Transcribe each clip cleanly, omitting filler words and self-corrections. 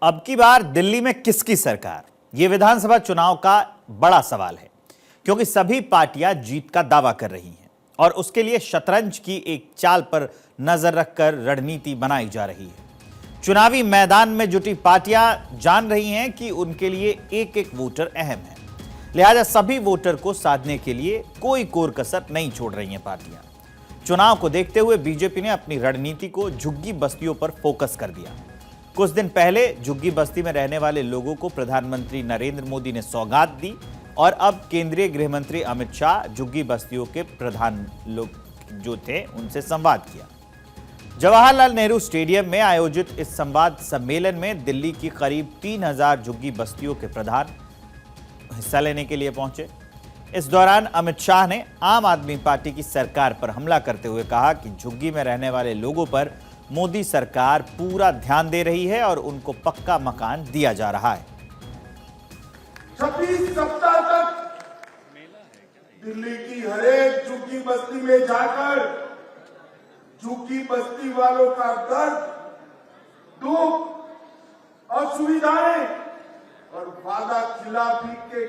अब की बार दिल्ली में किसकी सरकार? ये विधानसभा चुनाव का बड़ा सवाल है, क्योंकि सभी पार्टियां जीत का दावा कर रही हैं और उसके लिए शतरंज की एक चाल पर नजर रखकर रणनीति बनाई जा रही है। चुनावी मैदान में जुटी पार्टियां जान रही हैं कि उनके लिए एक एक वोटर अहम है, लिहाजा सभी वोटर को साधने के लिए कोई कोर कसर नहीं छोड़ रही हैं पार्टियां। चुनाव को देखते हुए बीजेपी ने अपनी रणनीति को झुग्गी बस्तियों पर फोकस कर दिया। कुछ दिन पहले झुग्गी बस्ती में रहने वाले लोगों को प्रधानमंत्री नरेंद्र मोदी ने सौगात दी और अब केंद्रीय गृह मंत्री अमित शाह झुग्गी बस्तियों के प्रधान लोग जो थे उनसे संवाद किया। जवाहरलाल नेहरू स्टेडियम में आयोजित इस संवाद सम्मेलन में दिल्ली की करीब 3000 झुग्गी बस्तियों के प्रधान हिस्सा लेने के लिए पहुंचे। इस दौरान अमित शाह ने आम आदमी पार्टी की सरकार पर हमला करते हुए कहा कि झुग्गी में रहने वाले लोगों पर मोदी सरकार पूरा ध्यान दे रही है और उनको पक्का मकान दिया जा रहा है। 26 सप्ताह तक दिल्ली की हर एक झुग्गी बस्ती में जाकर झुग्गी बस्ती वालों का दर्द, दुख, असुविधाएं और वादा खिलाफी के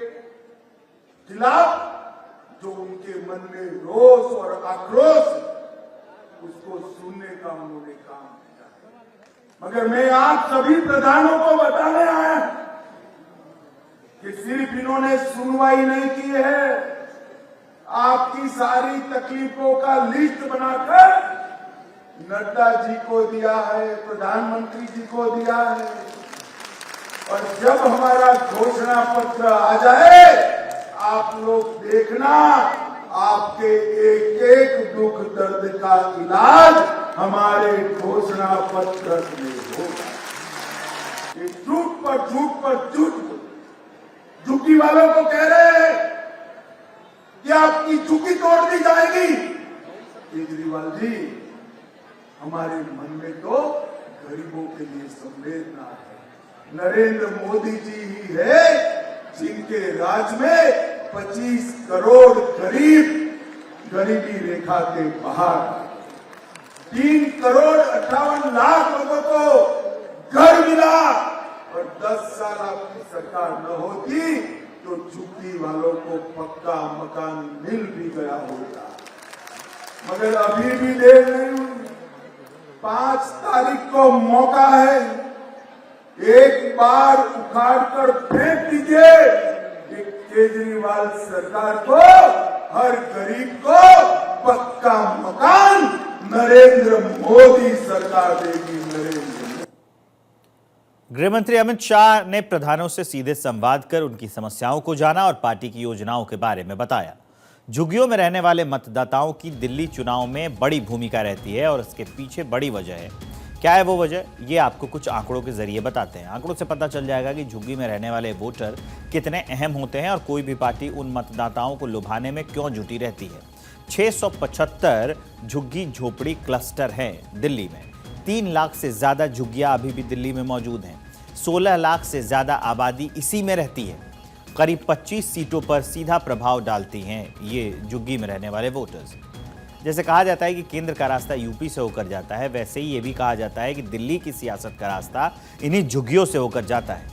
खिलाफ जो उनके मन में रोष और आक्रोश उसको सुनने का उन्होंने काम किया। मगर मैं आप सभी प्रधानों को बताने आया कि सिर्फ इन्होंने सुनवाई नहीं की है, आपकी सारी तकलीफों का लिस्ट बनाकर नड्डा जी को दिया है, प्रधानमंत्री जी को दिया है। और जब हमारा घोषणा पत्र आ जाए आप लोग देखना, आपके एक एक दुख दर्द का इलाज हमारे घोषणा पत्र में होगा। ये झूठ पर झूठ झुग्गी वालों को कह रहे हैं कि आपकी झुग्गी तोड़ दी जाएगी। केजरीवाल जी, हमारे मन में तो गरीबों के लिए संवेदना है। नरेंद्र मोदी जी ही है जिनके राज में 25 करोड़ गरीब गरीबी रेखा के बाहर, 3 करोड़ 58 लाख लोगों को घर मिला और 10 साल आपकी सरकार न होती तो झुग्गी वालों को पक्का मकान मिल भी गया होता। मगर अभी भी देर नहीं हुई, 5 तारीख को मौका है, एक बार उखाड़कर फेंक दीजिए कि केजरीवाल सरकार को, हर गरीब को पक्का मकान नरेंद्र मोदी सरकार देगी। नरेंद्र गृहमंत्री अमित शाह ने प्रधानों से सीधे संवाद कर उनकी समस्याओं को जाना और पार्टी की योजनाओं के बारे में बताया। झुग्गियों में रहने वाले मतदाताओं की दिल्ली चुनाव में बड़ी भूमिका रहती है और इसके पीछे बड़ी वजह है। क्या है वो वजह, ये आपको कुछ आंकड़ों के जरिए बताते हैं। आंकड़ों से पता चल जाएगा कि झुग्गी में रहने वाले वोटर कितने अहम होते हैं और कोई भी पार्टी उन मतदाताओं को लुभाने में क्यों जुटी रहती है। 675 झुग्गी झोपड़ी क्लस्टर हैं दिल्ली में। 3 लाख से ज्यादा झुग्गियां अभी भी दिल्ली में मौजूद हैं। 16 लाख से ज्यादा आबादी इसी में रहती है। करीब 25 सीटों पर सीधा प्रभाव डालती हैं ये झुग्गी में रहने वाले वोटर्स। जैसे कहा जाता है कि केंद्र का रास्ता यूपी से होकर जाता है, वैसे ही ये भी कहा जाता है कि दिल्ली की सियासत का रास्ता इन्हीं झुग्गियों से होकर जाता है।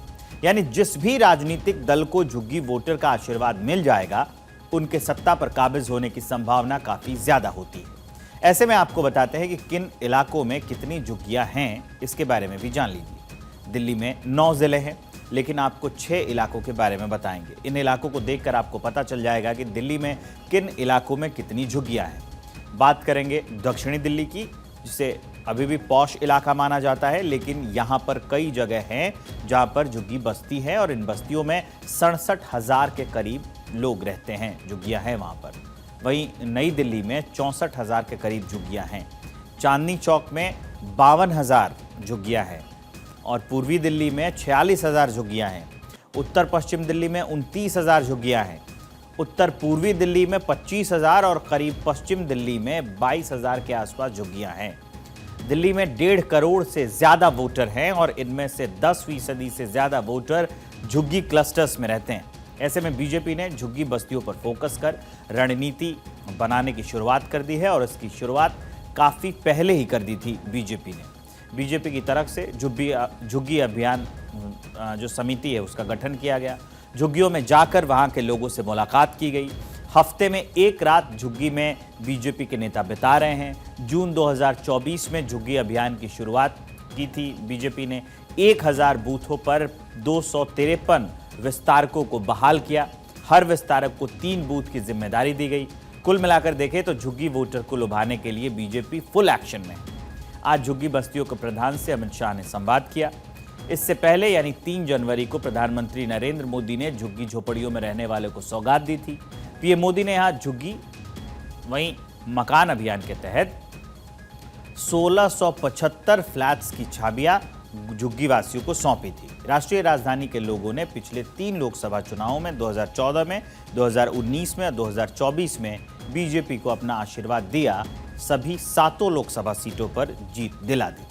यानी जिस भी राजनीतिक दल को झुग्गी वोटर का आशीर्वाद मिल जाएगा, उनके सत्ता पर काबिज होने की संभावना काफी ज्यादा होती है। ऐसे में आपको बताते हैं कि किन इलाकों में कितनी झुग्गियां हैं, इसके बारे में भी जान लीजिए। दिल्ली में 9 जिले हैं, लेकिन आपको 6 इलाकों के बारे में बताएंगे। इन इलाकों को देखकर आपको पता चल जाएगा कि दिल्ली में किन इलाकों में कितनी झुग्गियां हैं। बात करेंगे दक्षिणी दिल्ली की, जिसे अभी भी पॉश इलाका माना जाता है, लेकिन यहां पर कई जगह हैं जहां पर झुग्गी बस्ती है और इन बस्तियों में 67,000 के करीब लोग रहते हैं, झुग्गियां हैं वहां पर। वहीं नई दिल्ली में 64,000 के करीब झुग्गियां हैं। चांदनी चौक में 52,000 झुग्गियां हैं और पूर्वी दिल्ली में 46,000 झुग्गियां हैं। उत्तर पश्चिम दिल्ली में 29,000 झुग्गियां हैं। उत्तर पूर्वी दिल्ली में 25,000 और करीब पश्चिम दिल्ली में 22,000 के आसपास झुग्गियां हैं। दिल्ली में 1.5 करोड़ से ज्यादा वोटर हैं और इनमें से 10% से ज्यादा वोटर झुग्गी क्लस्टर्स में रहते हैं। ऐसे में बीजेपी ने झुग्गी बस्तियों पर फोकस कर रणनीति बनाने की शुरुआत कर दी है और इसकी शुरुआत काफी पहले ही कर दी थी बीजेपी ने। बीजेपी की तरफ से झुग्गी अभियान जो समिति है उसका गठन किया गया। झुग्गियों में जाकर वहां के लोगों से मुलाकात की गई। हफ्ते में एक रात झुग्गी में बीजेपी के नेता बिता रहे हैं। जून 2024 में झुग्गी अभियान की शुरुआत की थी बीजेपी ने। 1000 बूथों पर 253 विस्तारकों को बहाल किया। हर विस्तारक को 3 बूथ की जिम्मेदारी दी गई। कुल मिलाकर देखें तो झुग्गी वोटर को लुभाने के लिए बीजेपी फुल एक्शन में है। आज झुग्गी बस्तियों के प्रधान से अमित शाह ने संवाद किया। इससे पहले यानी 3 जनवरी को प्रधानमंत्री नरेंद्र मोदी ने झुग्गी झोपड़ियों में रहने वालों को सौगात दी थी। पीएम मोदी ने यहां झुग्गी वहीं मकान अभियान के तहत 1675 फ्लैट्स की चाबियां झुग्गी वासियों को सौंपी थी। राष्ट्रीय राजधानी के लोगों ने पिछले 3 लोकसभा चुनावों में 2014 में, 2019 में और 2024 में बीजेपी को अपना आशीर्वाद दिया। सभी 7 लोकसभा सीटों पर जीत दिला दी।